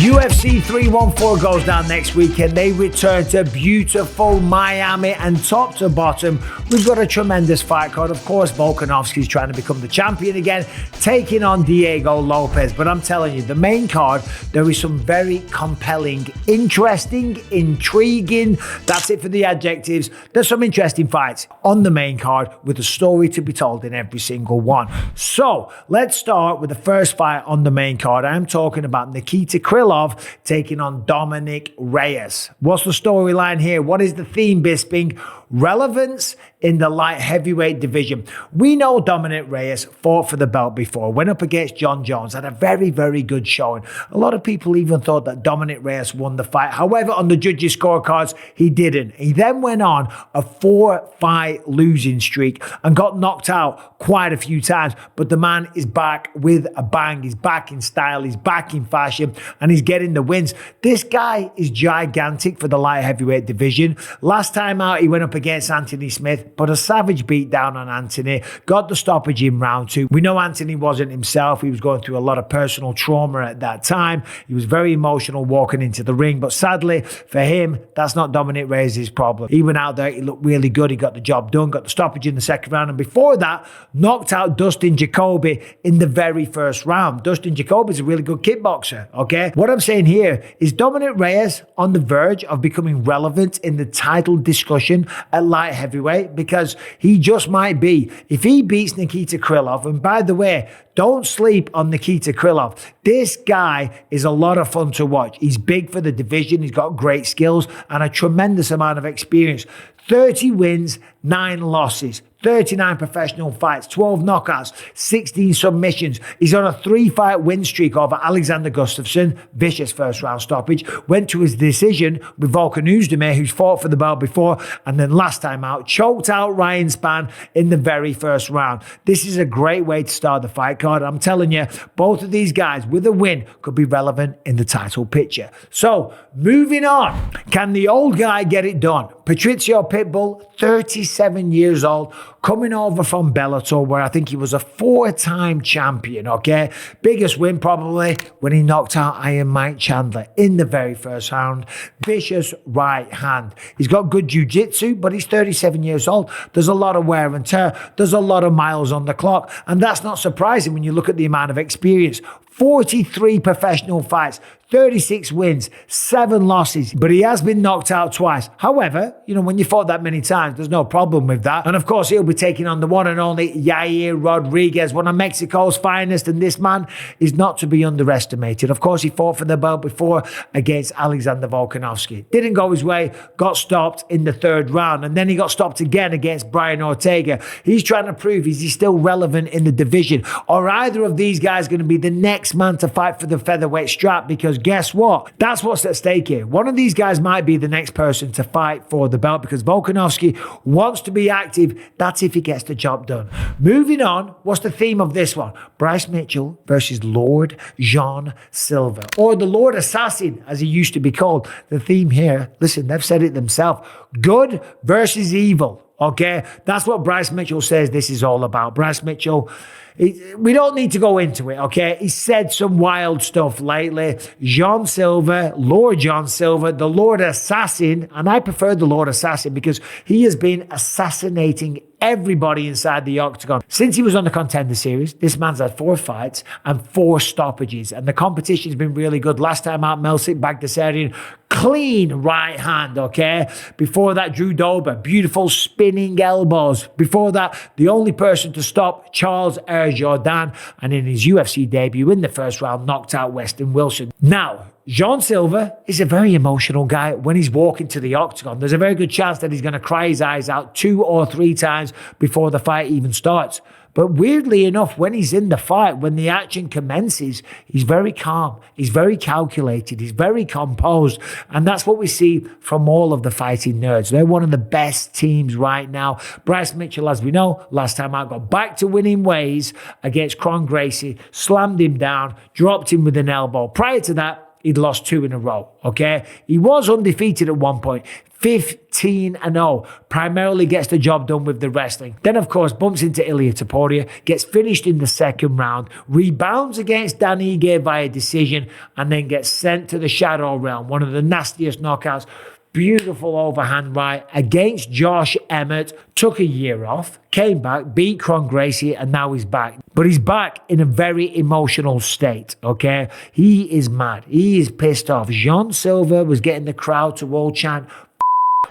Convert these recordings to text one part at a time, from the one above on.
UFC 314 goes down next weekend. They return to beautiful Miami, and top to bottom, we've got a tremendous fight card. Of course, Volkanovski is trying to become the champion again, taking on Diego Lopes. But I'm telling you, the main card, there is some very compelling, interesting, intriguing. That's it for the adjectives. There's some interesting fights on the main card with a story to be told in every single one. So let's start with the first fight on the main card. I'm talking about Nikita Krylov taking on Dominic Reyes. What's the storyline here? What is the theme, Bisping? Relevance in the light heavyweight division. We know Dominic Reyes fought for the belt before, went up against John Jones, had a very, very good showing. A lot of people even thought that Dominic Reyes won the fight. However, on the judges' scorecards, he didn't. He then went on a 4-fight losing streak and got knocked out quite a few times. But the man is back with a bang. He's back in style. He's back in fashion, and he's getting the wins. This guy is gigantic for the light heavyweight division. Last time out, he went up against Anthony Smith, but a savage beat down on Anthony, got the stoppage in round 2. We know Anthony wasn't himself. He was going through a lot of personal trauma at that time. He was very emotional walking into the ring, but sadly for him, that's not Dominic Reyes' problem. He went out there, he looked really good, he got the job done, got the stoppage in the second round, and before that, knocked out Dustin Jacoby in the very first round. Dustin Jacoby is a really good kickboxer, okay? What I'm saying here is Dominic Reyes on the verge of becoming relevant in the title discussion at light heavyweight, because he just might be. If he beats Nikita Krylov, and by the way, don't sleep on Nikita Krylov. This guy is a lot of fun to watch. He's big for the division. He's got great skills and a tremendous amount of experience. 30 wins, 9 losses, 39 professional fights, 12 knockouts, 16 submissions. He's on a 3-fight win streak over Alexander Gustafsson, vicious first round stoppage, went to his decision with Volkanovski, who's fought for the belt before, and then last time out, choked out Ryan Spann in the very first round. This is a great way to start the fight card. I'm telling you, both of these guys with a win could be relevant in the title picture. So, moving on, can the old guy get it done? Patricio Pitbull, 37 years old, coming over from Bellator, where I think he was a 4-time champion, okay? Biggest win probably when he knocked out Iron Mike Chandler in the very first round. Vicious right hand. He's got good jiu-jitsu, but he's 37 years old. There's a lot of wear and tear. There's a lot of miles on the clock, and that's not surprising when you look at the amount of experience. 43 professional fights, 36 wins, 7 losses, but he has been knocked out twice. However, you know, when you fought that many times, there's no problem with that. And of course, he'll be taking on the one and only Yair Rodriguez, one of Mexico's finest, and this man is not to be underestimated. Of course, he fought for the belt before against Alexander Volkanovski. Didn't go his way, got stopped in the 3rd round, and then he got stopped again against Brian Ortega. He's trying to prove is he still relevant in the division, or either of these guys going to be the next man to fight for the featherweight strap, because guess what? That's what's at stake here. One of these guys might be the next person to fight for the belt, because Volkanovski wants to be active. That's if he gets the job done. Moving on, what's the theme of this one? Bryce Mitchell versus Lord John Silva, or the Lord Assassin, as he used to be called. The theme here, listen, they've said it themselves, good versus evil. Okay, that's what Bryce Mitchell says this is all about. Bryce Mitchell, we don't need to go into it, okay? He said some wild stuff lately. John Silva, Lord John Silva, the Lord Assassin, and I prefer the Lord Assassin because he has been assassinating everybody inside the octagon. Since he was on the Contender Series, this man's had 4 fights and 4 stoppages, and the competition's been really good. Last time out, Melsik Bagdasarian, clean right hand, okay? Before that, Drew Dober, beautiful spinning elbows. Before that, the only person to stop Charles Jordan, and in his UFC debut in the first round, knocked out Weston Wilson. Now, John Silva is a very emotional guy when he's walking to the octagon. There's a very good chance that he's going to cry his eyes out 2 or 3 times before the fight even starts. But weirdly enough, when he's in the fight, when the action commences, he's very calm, he's very calculated, he's very composed. And that's what we see from all of the fighting nerds. They're one of the best teams right now. Bryce Mitchell, as we know, last time out, got back to winning ways against Kron Gracie, slammed him down, dropped him with an elbow. Prior to that, he'd lost 2 in a row, okay? He was undefeated at one point. 15-0, primarily gets the job done with the wrestling. Then, of course, bumps into Ilia Topuria, gets finished in the second round, rebounds against Dan Ige via decision, and then gets sent to the Shadow Realm, one of the nastiest knockouts. Beautiful overhand right against Josh Emmett. Took a year off, came back, beat Kron Gracie, and now he's back. But he's back in a very emotional state, okay? He is mad. He is pissed off. Jean Silva was getting the crowd to all chant,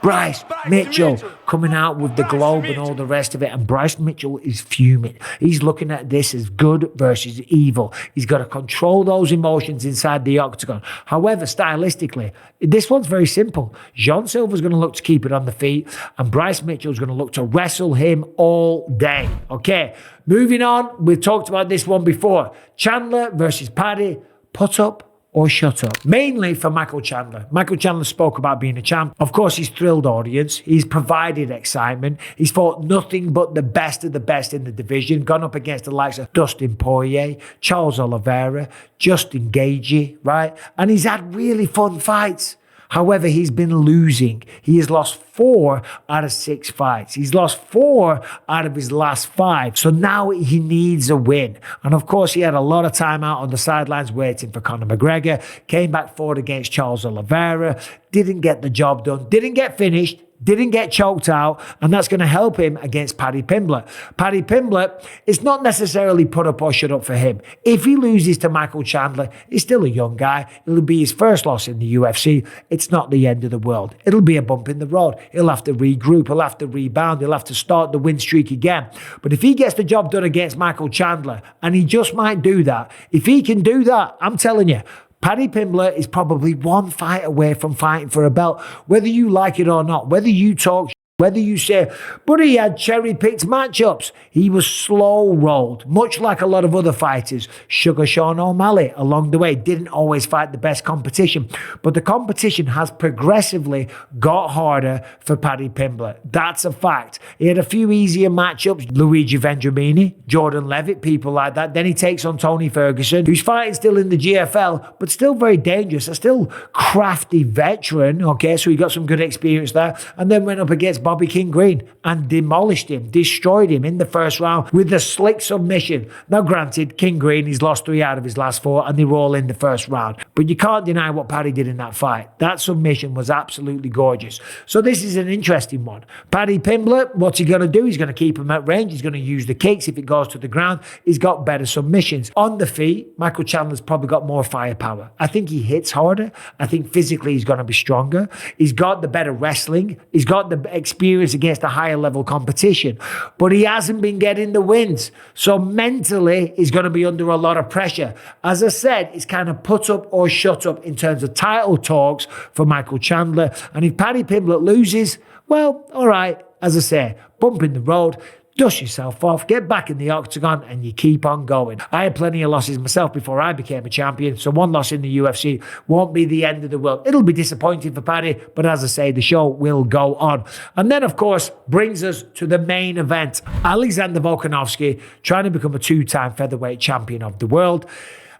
Bryce Mitchell coming out with the globe and all the rest of it. And Bryce Mitchell is fuming. He's looking at this as good versus evil. He's got to control those emotions inside the octagon. However, stylistically, this one's very simple. Jean Silva's going to look to keep it on the feet, and Bryce Mitchell's going to look to wrestle him all day. Okay, moving on. We've talked about this one before. Chandler versus Paddy. Put up or shut up. Mainly for Michael Chandler. Michael Chandler spoke about being a champ. Of course, he's thrilled audience. He's provided excitement. He's fought nothing but the best of the best in the division. Gone up against the likes of Dustin Poirier, Charles Oliveira, Justin Gaethje, right? And he's had really fun fights. However, he's been losing. He has lost 4 out of 6 fights. He's lost 4 out of his last 5. So now he needs a win. And of course, he had a lot of time out on the sidelines waiting for Conor McGregor. Came back forward against Charles Oliveira. Didn't get the job done. Didn't get finished. Didn't get choked out, and that's going to help him against Paddy Pimblett. Paddy Pimblett, it's not necessarily put up or shut up for him. If he loses to Michael Chandler, he's still a young guy. It'll be his first loss in the UFC. It's not the end of the world. It'll be a bump in the road. He'll have to regroup. He'll have to rebound. He'll have to start the win streak again. But if he gets the job done against Michael Chandler, and he just might do that, if he can do that, I'm telling you, Paddy Pimblett is probably 1 fight away from fighting for a belt, whether you like it or not, whether you talk, whether you say, but he had cherry-picked matchups. He was slow-rolled, much like a lot of other fighters. Sugar Sean O'Malley, along the way, didn't always fight the best competition. But the competition has progressively got harder for Paddy Pimblett. That's a fact. He had a few easier matchups. Luigi Vendramini, Jordan Levitt, people like that. Then he takes on Tony Ferguson, who's fighting still in the GFL, but still very dangerous. A still crafty veteran, okay? So he got some good experience there. And then went up against Bobby King Green and demolished him, destroyed him in the first round with a slick submission. Now granted, King Green, he's lost 3 out of his last 4 and they were all in the first round. But you can't deny what Paddy did in that fight. That submission was absolutely gorgeous. So this is an interesting one. Paddy Pimblett, what's he going to do? He's going to keep him at range. He's going to use the kicks. If it goes to the ground, he's got better submissions. On the feet, Michael Chandler's probably got more firepower. I think he hits harder. I think physically he's going to be stronger. He's got the better wrestling. He's got the experience against a higher level competition, but he hasn't been getting the wins. So mentally, he's going to be under a lot of pressure. As I said, it's kind of put up or shut up in terms of title talks for Michael Chandler. And if Paddy Pimblett loses, well, all right, as I say, bump in the road. Dust yourself off, get back in the octagon, and you keep on going. I had plenty of losses myself before I became a champion, so 1 loss in the UFC won't be the end of the world. It'll be disappointing for Paddy, but as I say, the show will go on. And then, of course, brings us to the main event. Alexander Volkanovski trying to become a 2-time featherweight champion of the world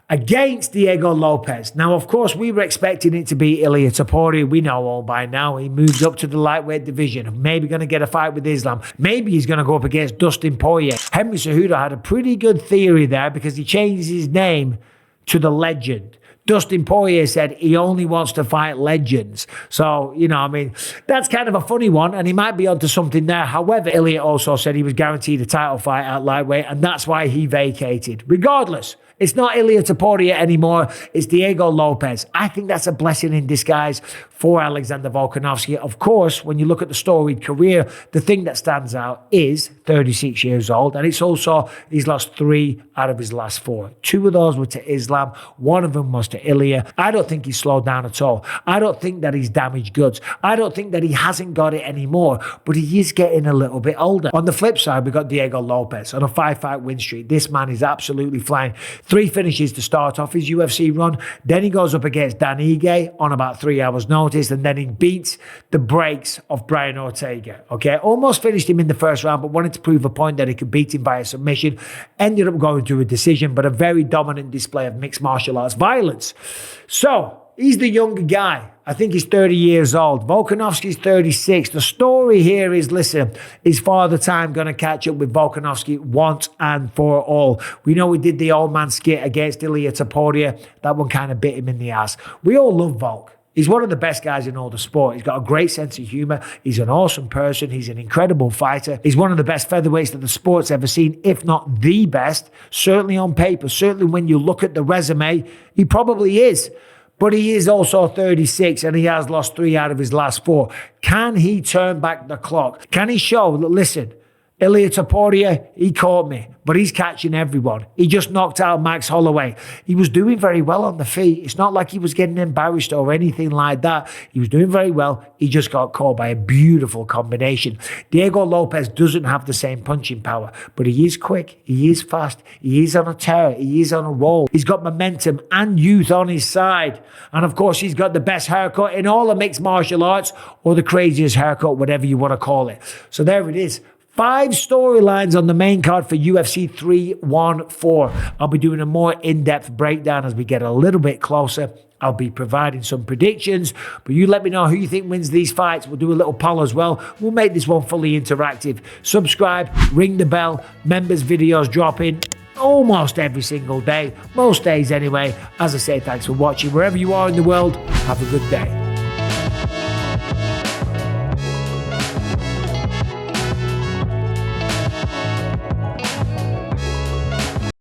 against Diego Lopes. Now, of course, we were expecting it to be Ilia Topuria. We know all by now. He moves up to the lightweight division. Maybe going to get a fight with Islam. Maybe he's going to go up against Dustin Poirier. Henry Cejudo had a pretty good theory there because he changed his name to the Legend. Dustin Poirier said he only wants to fight legends. So, that's kind of a funny one, and he might be onto something there. However, Ilia also said he was guaranteed a title fight at lightweight, and that's why he vacated. Regardless, it's not Ilia Topuria anymore. It's Diego Lopes. I think that's a blessing in disguise for Alexander Volkanovski. Of course, when you look at the storied career, the thing that stands out is 36 years old. And it's also, he's lost 3 out of his last 4. 2 of those were to Islam. 1 of them was to Ilia. I don't think he's slowed down at all. I don't think that he's damaged goods. I don't think that he hasn't got it anymore, but he is getting a little bit older. On the flip side, we got Diego Lopes on a 5-fight win streak. This man is absolutely flying. 3 finishes to start off his UFC run. Then he goes up against Dan Ige on about 3 hours notice, and then he beats the brakes of Brian Ortega. Okay, almost finished him in the first round, but wanted to prove a point that he could beat him by a submission. Ended up going to a decision, but a very dominant display of mixed martial arts violence. So, he's the younger guy. I think he's 30 years old. Volkanovski's 36. The story here is, listen, is Father Time going to catch up with Volkanovski once and for all? We know he did the old man skit against Ilia Topuria. That one kind of bit him in the ass. We all love Volk. He's one of the best guys in all the sport. He's got a great sense of humor. He's an awesome person. He's an incredible fighter. He's one of the best featherweights that the sport's ever seen, if not the best. Certainly on paper. Certainly when you look at the resume, he probably is. But he is also 36 and he has lost 3 out of his last 4. Can he turn back the clock? Can he show, listen, Ilia Topuria, he caught me, but he's catching everyone. He just knocked out Max Holloway. He was doing very well on the feet. It's not like he was getting embarrassed or anything like that. He was doing very well. He just got caught by a beautiful combination. Diego Lopes doesn't have the same punching power, but he is quick. He is fast. He is on a tear. He is on a roll. He's got momentum and youth on his side. And of course, he's got the best haircut in all of mixed martial arts, or the craziest haircut, whatever you want to call it. So there it is. 5 storylines on the main card for UFC 314. I'll be doing a more in-depth breakdown as we get a little bit closer. I'll be providing some predictions, but you let me know who you think wins these fights. We'll do a little poll as well. We'll make this one fully interactive. Subscribe, ring the bell. Members videos drop in almost every single day, most days anyway. As I say, thanks for watching. Wherever you are in the world, have a good day.